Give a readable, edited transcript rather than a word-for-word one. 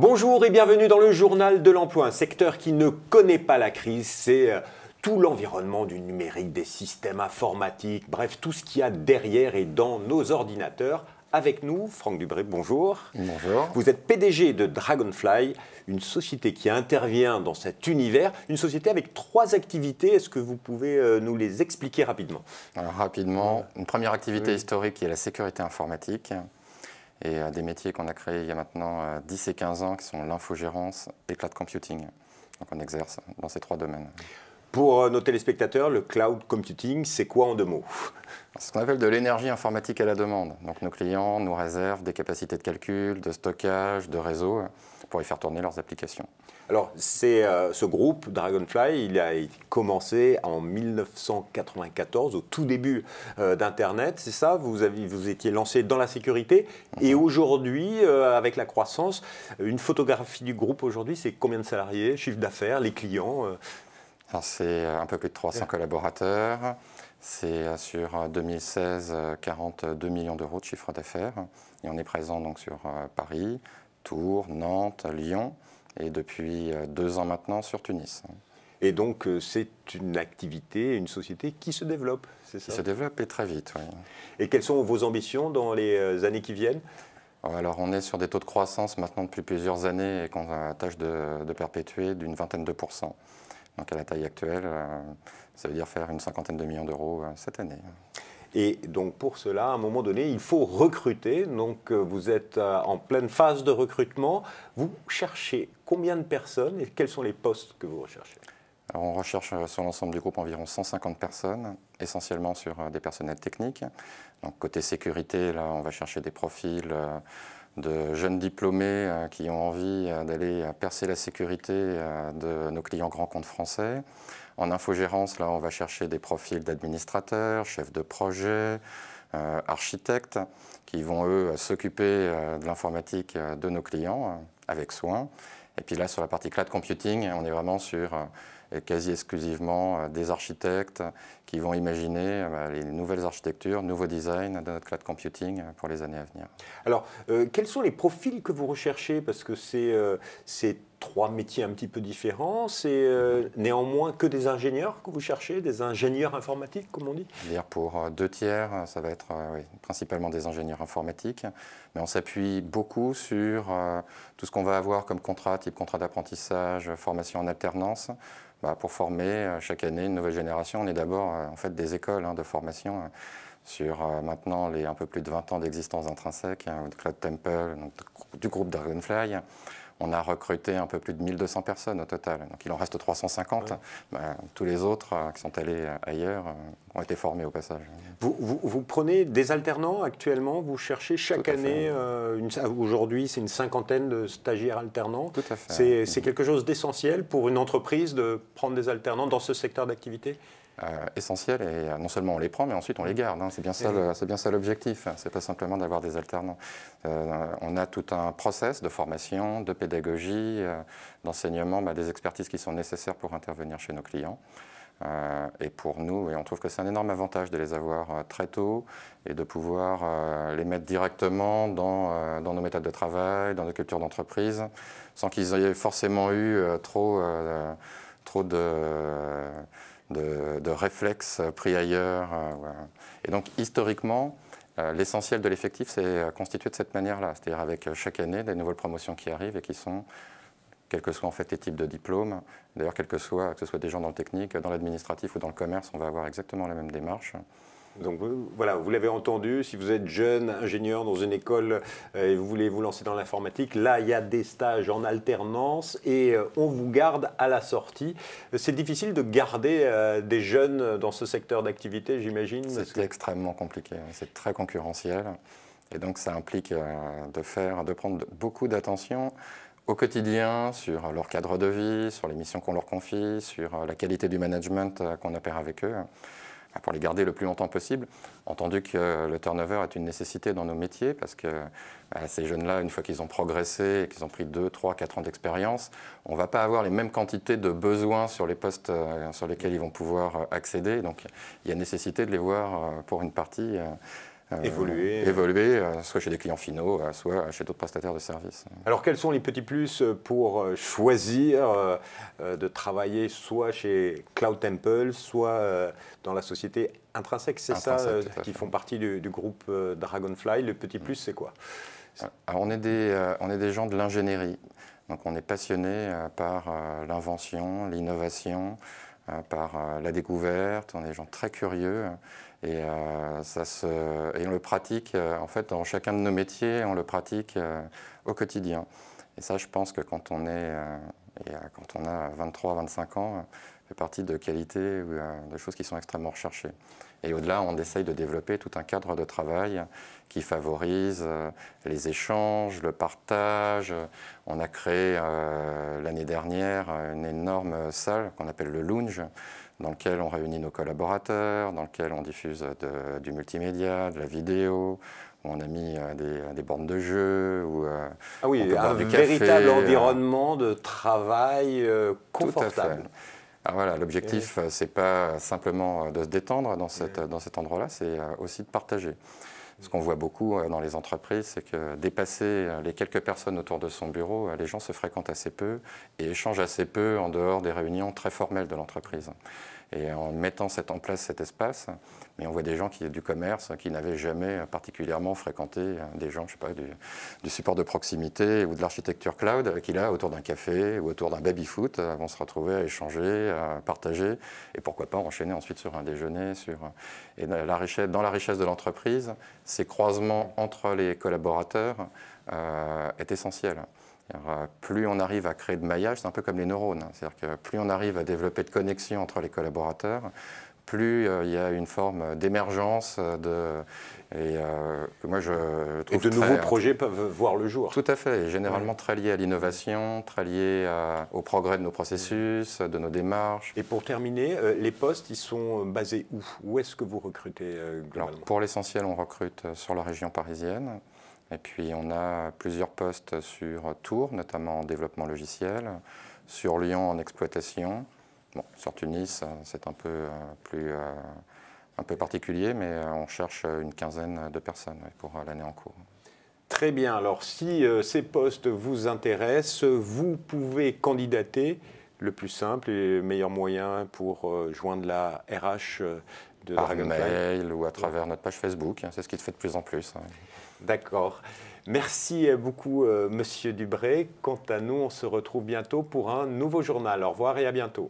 Bonjour et bienvenue dans le journal de l'emploi, un secteur qui ne connaît pas la crise, c'est tout l'environnement du numérique, des systèmes informatiques, bref, tout ce qu'il y a derrière et dans nos ordinateurs. Avec nous, Franck Dubré, bonjour. Bonjour. Vous êtes PDG de Dragonfly, une société qui intervient dans cet univers, une société avec 3 activités. Est-ce que vous pouvez nous les expliquer rapidement? Alors rapidement, une première activité historique qui est la sécurité informatique et des métiers qu'on a créés il y a maintenant 10 et 15 ans qui sont l'infogérance et cloud computing. Donc on exerce dans ces 3 domaines. Pour nos téléspectateurs, le cloud computing, c'est quoi en 2 mots? C'est ce qu'on appelle de l'énergie informatique à la demande. Donc nos clients nous réservent des capacités de calcul, de stockage, de réseau pour y faire tourner leurs applications. Alors, c'est ce groupe, Dragonfly, il a commencé en 1994, au tout début d'Internet, c'est ça? Vous étiez lancé dans la sécurité. Et aujourd'hui, avec la croissance, une photographie du groupe aujourd'hui, c'est combien de salariés, chiffre d'affaires, les clients? Alors c'est un peu plus de 300 collaborateurs. C'est sur 2016, 42 millions d'euros de chiffre d'affaires. Et on est présent donc sur Paris, Tours, Nantes, Lyon et depuis 2 ans maintenant sur Tunis. Et donc c'est une activité, une société qui se développe, c'est ça? Qui se développe et très vite, oui. Et quelles sont vos ambitions dans les années qui viennent? Alors on est sur des taux de croissance maintenant depuis plusieurs années et qu'on tâche de perpétuer d'une vingtaine de %. Donc à la taille actuelle, ça veut dire faire une 50aine de millions d'euros cette année. Et donc pour cela, à un moment donné, il faut recruter. Donc vous êtes en pleine phase de recrutement. Vous cherchez combien de personnes et quels sont les postes que vous recherchez? Alors on recherche sur l'ensemble du groupe environ 150 personnes, essentiellement sur des personnels techniques. Donc côté sécurité, là on va chercher des profils de jeunes diplômés qui ont envie d'aller percer la sécurité de nos clients grands comptes français. En infogérance, là, on va chercher des profils d'administrateurs, chefs de projet, architectes, qui vont, eux, s'occuper de l'informatique de nos clients avec soin. Et puis là, sur la partie cloud computing, on est vraiment sur quasi exclusivement des architectes qui vont imaginer les nouvelles architectures, nouveaux designs de notre cloud computing pour les années à venir. Alors, quels sont les profils que vous recherchez? Parce que c'est 3 métiers un petit peu différents. C'est néanmoins que des ingénieurs que vous cherchez, des ingénieurs informatiques, comme on dit? Pour 2 tiers, ça va être oui, principalement des ingénieurs informatiques, mais on s'appuie beaucoup sur tout ce qu'on va avoir comme contrat, type contrat d'apprentissage, formation en alternance, pour former chaque année une nouvelle génération. On est d'abord en fait des écoles de formation sur maintenant les un peu plus de 20 ans d'existence d'Intrinsèque, de Cloud Temple, donc du groupe Dragonfly. On a recruté un peu plus de 1200 personnes au total, donc il en reste 350. Ouais. Tous les autres qui sont allés ailleurs ont été formés au passage. Vous prenez des alternants actuellement, vous cherchez chaque année, aujourd'hui c'est une 50aine de stagiaires alternants. Tout à fait. C'est quelque chose d'essentiel pour une entreprise de prendre des alternants dans ce secteur d'activité? Essentiel, et non seulement on les prend, mais ensuite on les garde. C'est bien ça l'objectif. C'est pas simplement d'avoir des alternants. On a tout un process de formation, de pédagogie, d'enseignement, des expertises qui sont nécessaires pour intervenir chez nos clients. Et pour nous, et on trouve que c'est un énorme avantage de les avoir très tôt et de pouvoir les mettre directement dans nos méthodes de travail, dans nos cultures d'entreprise, sans qu'ils aient forcément eu trop de réflexes pris ailleurs. Et donc, historiquement, l'essentiel de l'effectif, c'est constitué de cette manière-là, c'est-à-dire avec chaque année des nouvelles promotions qui arrivent et qui sont, quels que soient en fait les types de diplômes, d'ailleurs, que ce soit des gens dans le technique, dans l'administratif ou dans le commerce, on va avoir exactement la même démarche. Donc voilà, vous l'avez entendu, si vous êtes jeune ingénieur dans une école et vous voulez vous lancer dans l'informatique, là il y a des stages en alternance et on vous garde à la sortie. C'est difficile de garder des jeunes dans ce secteur d'activité, j'imagine? C'est extrêmement compliqué, c'est très concurrentiel et donc ça implique de prendre beaucoup d'attention au quotidien sur leur cadre de vie, sur les missions qu'on leur confie, sur la qualité du management qu'on opère avec eux, pour les garder le plus longtemps possible, entendu que le turnover est une nécessité dans nos métiers, parce que ces jeunes-là, une fois qu'ils ont progressé et qu'ils ont pris 2, 3, 4 ans d'expérience, on ne va pas avoir les mêmes quantités de besoins sur les postes sur lesquels ils vont pouvoir accéder. Donc il y a nécessité de les voir pour une partie évoluer soit chez des clients finaux, soit chez d'autres prestataires de services. Alors quels sont les petits plus pour choisir de travailler soit chez Cloud Temple, soit dans la société Intrinsèque? C'est ça qui font partie du groupe Dragonfly. Le petit plus, c'est quoi? Alors, on est des gens de l'ingénierie. Donc on est passionné par l'invention, l'innovation, par la découverte. On est des gens très curieux. Et on le pratique, en fait, dans chacun de nos métiers, on le pratique au quotidien. Et ça, je pense que quand on a 23, 25 ans, ça fait partie de qualités ou de choses qui sont extrêmement recherchées. Et au-delà, on essaye de développer tout un cadre de travail qui favorise les échanges, le partage. On a créé l'année dernière une énorme salle qu'on appelle le Lounge, dans lequel on réunit nos collaborateurs, dans lequel on diffuse du multimédia, de la vidéo, où on a mis des bornes de jeu. Ah oui, un véritable environnement de travail confortable. Alors voilà, l'objectif, c'est pas simplement de se détendre dans cet endroit-là, c'est aussi de partager. Ce qu'on voit beaucoup dans les entreprises, c'est que dépasser les quelques personnes autour de son bureau, les gens se fréquentent assez peu et échangent assez peu en dehors des réunions très formelles de l'entreprise. Et en mettant en place cet espace, mais on voit des gens du commerce qui n'avaient jamais particulièrement fréquenté des gens, je sais pas, du support de proximité ou de l'architecture cloud, qui là, autour d'un café ou autour d'un baby-foot, vont se retrouver à échanger, à partager, et pourquoi pas enchaîner ensuite sur un déjeuner. Et dans la richesse de l'entreprise, ces croisements entre les collaborateurs est essentiel. Plus on arrive à créer de maillage, c'est un peu comme les neurones. C'est-à-dire que plus on arrive à développer de connexions entre les collaborateurs, plus il y a une forme d'émergence que moi je trouve. Et de nouveaux projets peuvent voir le jour. Tout à fait, et généralement très liés à l'innovation, très liés au progrès de nos processus, de nos démarches. Et pour terminer, les postes, ils sont basés où? Où est-ce que vous recrutez globalement? Alors, pour l'essentiel, on recrute sur la région parisienne. Et puis on a plusieurs postes sur Tours, notamment en développement logiciel, sur Lyon en exploitation. Bon, sur Tunis, c'est un peu particulier, mais on cherche une quinzaine de personnes pour l'année en cours. Très bien. Alors si ces postes vous intéressent, vous pouvez candidater. Le plus simple et le meilleur moyen pour joindre la RH de Dragonfly. Par mail ou à travers notre page Facebook, c'est ce qui se fait de plus en plus. D'accord. Merci beaucoup, Monsieur Dubré. Quant à nous, on se retrouve bientôt pour un nouveau journal. Au revoir et à bientôt.